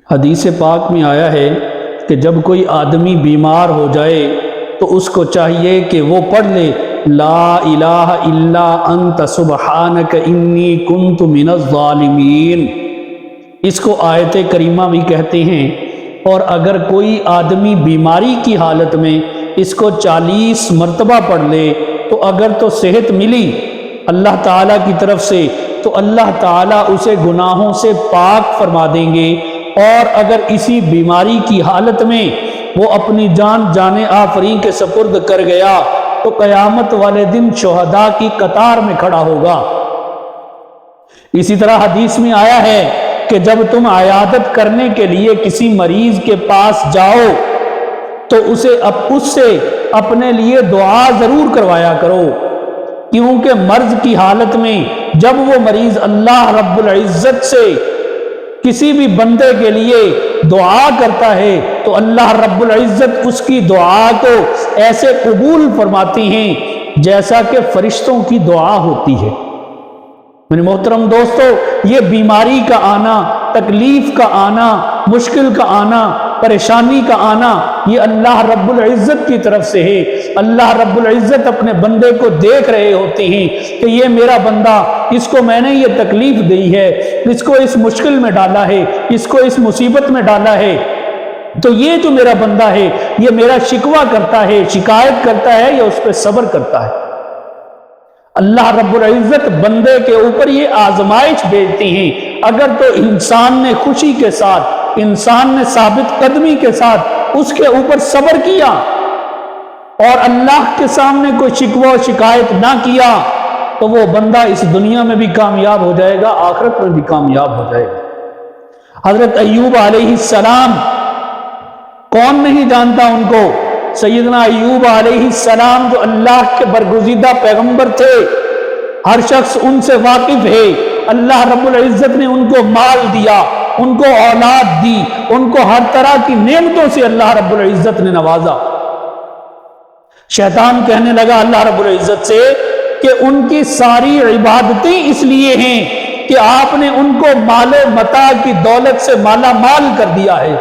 حدیث پاک میں آیا ہے کہ جب کوئی آدمی بیمار ہو جائے تو اس کو چاہیے کہ وہ پڑھ لے لا الہ الا انت سبحانک انی کنت من الظالمین۔ اس کو آیت کریمہ بھی کہتے ہیں۔ اور اگر کوئی آدمی بیماری کی حالت میں اس کو 40 مرتبہ پڑھ لے تو اگر تو صحت ملی اللہ تعالیٰ کی طرف سے تو اللہ تعالیٰ اسے گناہوں سے پاک فرما دیں گے، اور اگر اسی بیماری کی حالت میں وہ اپنی جان آفرین کے سپرد کر گیا تو قیامت والے دن شہداء کی قطار میں کھڑا ہوگا۔ اسی طرح حدیث میں آیا ہے کہ جب تم عیادت کرنے کے لیے کسی مریض کے پاس جاؤ تو اس سے اپنے لیے دعا ضرور کروایا کرو، کیونکہ مرض کی حالت میں جب وہ مریض اللہ رب العزت سے کسی بھی بندے کے لیے دعا کرتا ہے تو اللہ رب العزت اس کی دعا کو ایسے قبول فرماتی ہیں جیسا کہ فرشتوں کی دعا ہوتی ہے۔ میرے محترم دوستو، یہ بیماری کا آنا، تکلیف کا آنا، مشکل کا آنا، پریشانی کا آنا، یہ اللہ رب العزت کی طرف سے ہے۔ اللہ رب العزت اپنے بندے کو دیکھ رہے ہوتے ہیں کہ یہ میرا بندہ، اس کو میں نے یہ تکلیف دی ہے، اس کو اس مشکل میں ڈالا ہے، اس کو اس مصیبت میں ڈالا ہے، تو یہ جو میرا بندہ ہے یہ میرا شکوہ کرتا ہے، شکایت کرتا ہے یا اس پہ صبر کرتا ہے۔ اللہ رب العزت بندے کے اوپر یہ آزمائش بھیجتی ہیں۔ اگر تو انسان نے خوشی کے ساتھ، انسان نے ثابت قدمی کے ساتھ اس کے اوپر صبر کیا اور اللہ کے سامنے کوئی شکوہ و شکایت نہ کیا تو وہ بندہ اس دنیا میں بھی کامیاب ہو جائے گا، آخرت میں بھی کامیاب ہو جائے گا۔ حضرت ایوب علیہ السلام، کون نہیں جانتا ان کو؟ سیدنا ایوب علیہ السلام جو اللہ کے برگزیدہ پیغمبر تھے، ہر شخص ان سے واقف ہے۔ اللہ رب العزت نے ان کو مال دیا، ان کو اولاد دی، ان کو ہر طرح کی نعمتوں سے اللہ رب العزت نے نوازا۔ شیطان کہنے لگا اللہ رب العزت سے کہ ان کی ساری عبادتیں اس لیے ہیں کہ آپ نے ان کو مال و متاع کی دولت سے مالا مال کر دیا ہے،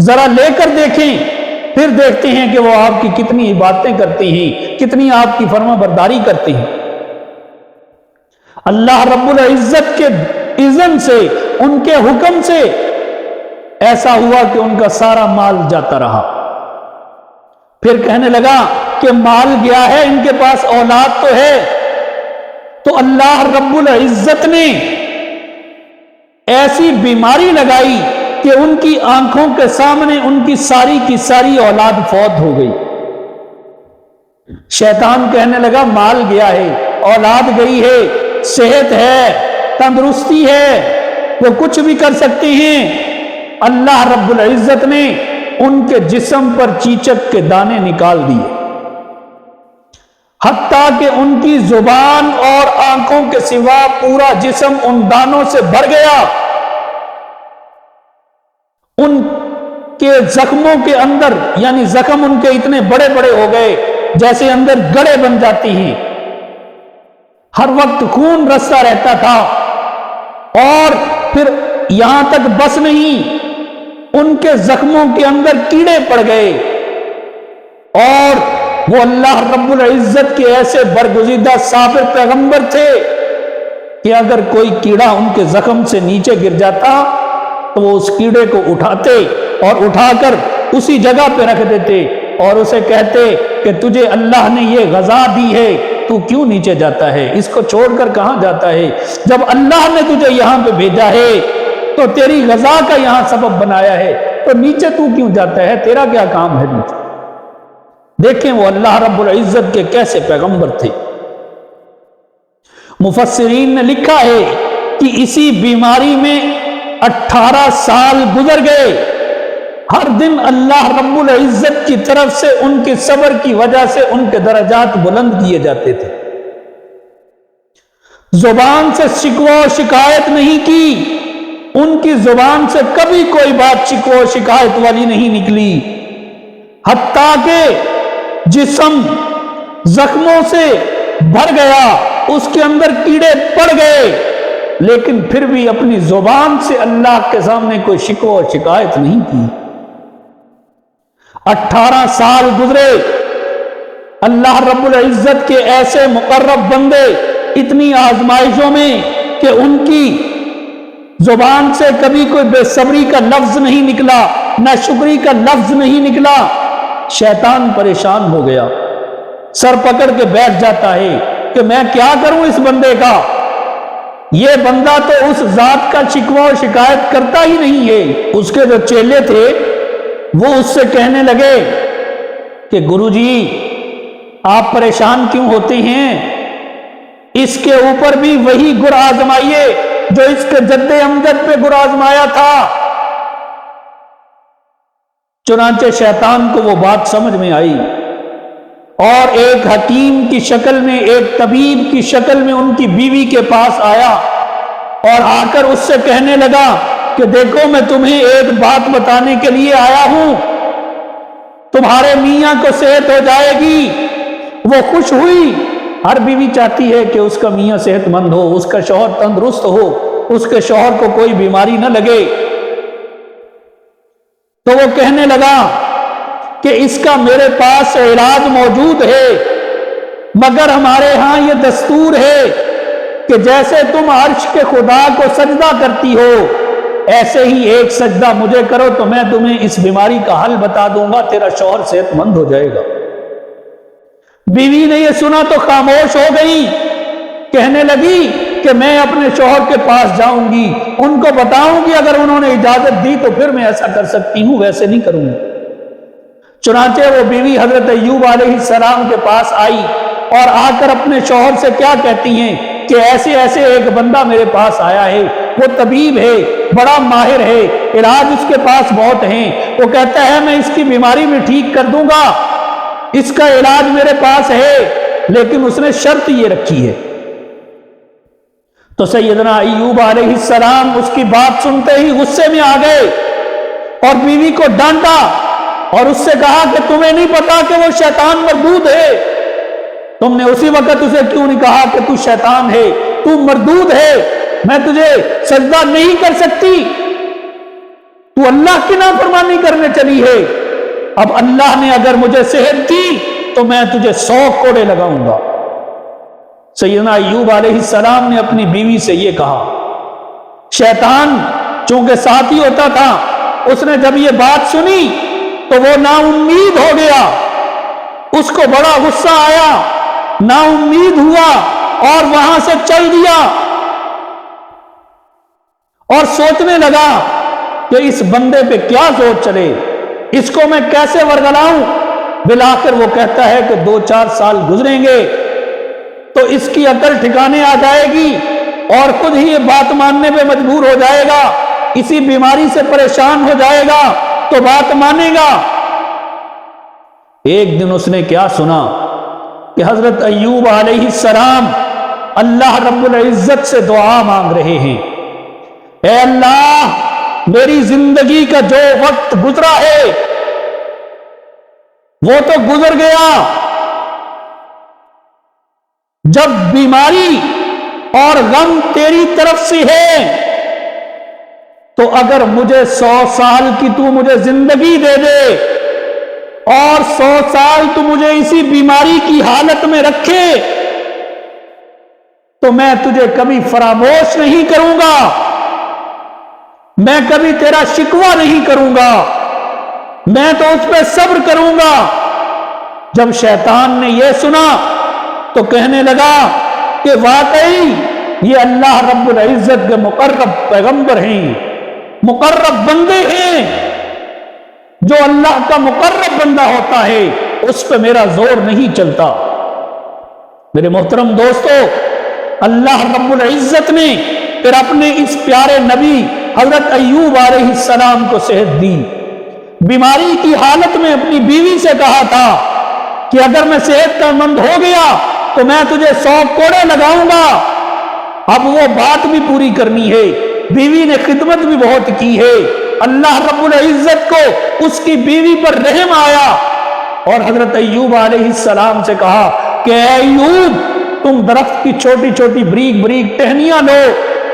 ذرا لے کر دیکھیں، پھر دیکھتے ہیں کہ وہ آپ کی کتنی عبادتیں کرتے ہیں، کتنی آپ کی فرما برداری کرتے ہیں۔ اللہ رب العزت کے اذن سے، ان کے حکم سے ایسا ہوا کہ ان کا سارا مال جاتا رہا۔ پھر کہنے لگا کہ مال گیا ہے، ان کے پاس اولاد تو ہے، تو اللہ رب العزت نے ایسی بیماری لگائی کہ ان کی آنکھوں کے سامنے ان کی ساری اولاد فوت ہو گئی۔ شیطان کہنے لگا مال گیا ہے، اولاد گئی ہے، صحت ہے، تندرستی ہے، وہ کچھ بھی کر سکتے ہیں۔ اللہ رب العزت نے ان کے جسم پر چیچک کے دانے نکال دیے، حتیٰ کہ ان کی زبان اور آنکھوں کے سوا پورا جسم ان دانوں سے بھر گیا۔ ان کے زخموں کے اندر، یعنی زخم ان کے اتنے بڑے بڑے ہو گئے جیسے اندر گڑے بن جاتی ہیں، ہر وقت خون رستا رہتا تھا۔ اور پھر یہاں تک بس نہیں، ان کے زخموں کے اندر کیڑے پڑ گئے، اور وہ اللہ رب العزت کے ایسے برگزیدہ صابر پیغمبر تھے کہ اگر کوئی کیڑا ان کے زخم سے نیچے گر جاتا تو وہ اس کیڑے کو اٹھاتے اور اٹھا کر اسی جگہ پہ رکھ دیتے اور اسے کہتے کہ تجھے اللہ نے یہ غذا دی ہے، تو کیوں نیچے جاتا ہے، اس کو چھوڑ کر کہاں جاتا ہے؟ جب اللہ نے تجھے یہاں پہ بھیجا ہے تو تیری غذا کا یہاں سبب بنایا ہے، تو نیچے تو کیوں جاتا ہے، تیرا کیا کام ہے نیچے؟ دیکھیں وہ اللہ رب العزت کے کیسے پیغمبر تھے۔ مفسرین نے لکھا ہے کہ اسی بیماری میں 18 سال گزر گئے۔ ہر دن اللہ رب العزت کی طرف سے ان کے صبر کی وجہ سے ان کے درجات بلند کیے جاتے تھے۔ زبان سے شکوہ و شکایت نہیں کی، ان کی زبان سے کبھی کوئی بات شکوہ و شکایت والی نہیں نکلی، حتیٰ کہ جسم زخموں سے بھر گیا، اس کے اندر کیڑے پڑ گئے، لیکن پھر بھی اپنی زبان سے اللہ کے سامنے کوئی شکوہ اور شکایت نہیں کی۔ 18 سال گزرے، اللہ رب العزت کے ایسے مقرب بندے اتنی آزمائشوں میں کہ ان کی زبان سے کبھی کوئی بے صبری کا لفظ نہیں نکلا، نہ شکری کا لفظ نہیں نکلا۔ شیطان پریشان ہو گیا، سر پکڑ کے بیٹھ جاتا ہے کہ میں کیا کروں اس بندے کا، یہ بندہ تو اس ذات کا شکوہ و شکایت کرتا ہی نہیں ہے۔ اس کے جو چیلے تھے وہ اس سے کہنے لگے کہ گرو جی آپ پریشان کیوں ہوتے ہیں، اس کے اوپر بھی وہی گر آزمائیے جو اس کے جد امجد پہ گر آزمایا تھا۔ چنانچہ شیطان کو وہ بات سمجھ میں آئی اور ایک حکیم کی شکل میں، ایک طبیب کی شکل میں ان کی بیوی کے پاس آیا اور آ کر اس سے کہنے لگا کہ دیکھو میں تمہیں ایک بات بتانے کے لیے آیا ہوں، تمہارے میاں کو صحت ہو جائے گی۔ وہ خوش ہوئی، ہر بیوی چاہتی ہے کہ اس کا میاں صحت مند ہو، اس کا شوہر تندرست ہو، اس کے شوہر کو کوئی بیماری نہ لگے۔ تو وہ کہنے لگا کہ اس کا میرے پاس علاج موجود ہے، مگر ہمارے ہاں یہ دستور ہے کہ جیسے تم عرش کے خدا کو سجدہ کرتی ہو ایسے ہی ایک سجدہ مجھے کرو تو میں تمہیں اس بیماری کا حل بتا دوں گا، تیرا شوہر صحت مند ہو جائے گا۔ بیوی نے یہ سنا تو خاموش ہو گئی، کہنے لگی کہ میں اپنے شوہر کے پاس جاؤں گی، ان کو بتاؤں گی، اگر انہوں نے اجازت دی تو پھر میں ایسا کر سکتی ہوں، ویسے نہیں کروں گی۔ چنانچہ وہ بیوی حضرت ایوب علیہ السلام کے پاس آئی اور آ کر اپنے شوہر سے کیا کہتی ہیں کہ ایسے ایسے ایک بندہ میرے پاس آیا ہے، وہ طبیب ہے، بڑا ماہر ہے، علاج اس کے پاس بہت ہیں، وہ کہتا ہے میں اس کی بیماری بھی ٹھیک کر دوں گا، اس کا علاج میرے پاس ہے، لیکن اس نے شرط یہ رکھی ہے۔ تو سیدنا ایوب علیہ السلام اس کی بات سنتے ہی غصے میں آ گئے اور بیوی کو ڈانٹا اور اس سے کہا کہ تمہیں نہیں پتا کہ وہ شیطان مردود ہے، تم نے اسی وقت اسے کیوں نہیں کہا کہ تو شیطان ہے، تو مردود ہے، میں تجھے سجدہ نہیں کر سکتی، تو اللہ کی نافرمانی کرنے چلی ہے، اب اللہ نے اگر مجھے صحت دی تو میں تجھے 100 کوڑے لگاؤں گا۔ سیدنا ایوب علیہ السلام نے اپنی بیوی سے یہ کہا۔ شیطان چونکہ ساتھی ہوتا تھا، اس نے جب یہ بات سنی تو وہ نا امید ہو گیا، اس کو بڑا غصہ آیا، نا امید ہوا اور وہاں سے چل دیا اور سوچنے لگا کہ اس بندے پہ کیا زور چلے، اس کو میں کیسے ورگلاؤں۔ بالآخر وہ کہتا ہے کہ 2-4 سال گزریں گے تو اس کی عقل ٹھکانے آ جائے گی اور خود ہی یہ بات ماننے پہ مجبور ہو جائے گا، اسی بیماری سے پریشان ہو جائے گا تو بات مانے گا۔ ایک دن اس نے کیا سنا کہ حضرت ایوب علیہ السلام اللہ رب العزت سے دعا مانگ رہے ہیں، اے اللہ میری زندگی کا جو وقت گزرا ہے وہ تو گزر گیا، جب بیماری اور غم تیری طرف سے ہے تو اگر مجھے 100 سال کی تو مجھے زندگی دے دے اور 100 سال تو مجھے اسی بیماری کی حالت میں رکھے تو میں تجھے کبھی فراموش نہیں کروں گا، میں کبھی تیرا شکوہ نہیں کروں گا، میں تو اس پہ صبر کروں گا۔ جب شیطان نے یہ سنا تو کہنے لگا کہ واقعی یہ اللہ رب العزت کے مقرب پیغمبر ہیں، مقرب بندے ہیں، جو اللہ کا مقرب بندہ ہوتا ہے اس پہ میرا زور نہیں چلتا۔ میرے محترم دوستو، اللہ رب العزت نے پھر اپنے اس پیارے نبی حضرت ایوب علیہ السلام کو صحت دی۔ بیماری کی حالت میں اپنی بیوی سے کہا تھا کہ اگر میں صحت مند ہو گیا تو میں تجھے 100 کوڑے لگاؤں گا۔ اب وہ بات بھی پوری کرنی ہے، بیوی نے خدمت بھی بہت کی ہے، اللہ رب العزت کو اس کی بیوی پر رحم آیا اور حضرت ایوب علیہ السلام سے کہا کہ اے ایوب تم درخت کی چھوٹی چھوٹی بریک بریک ٹہنیاں لو،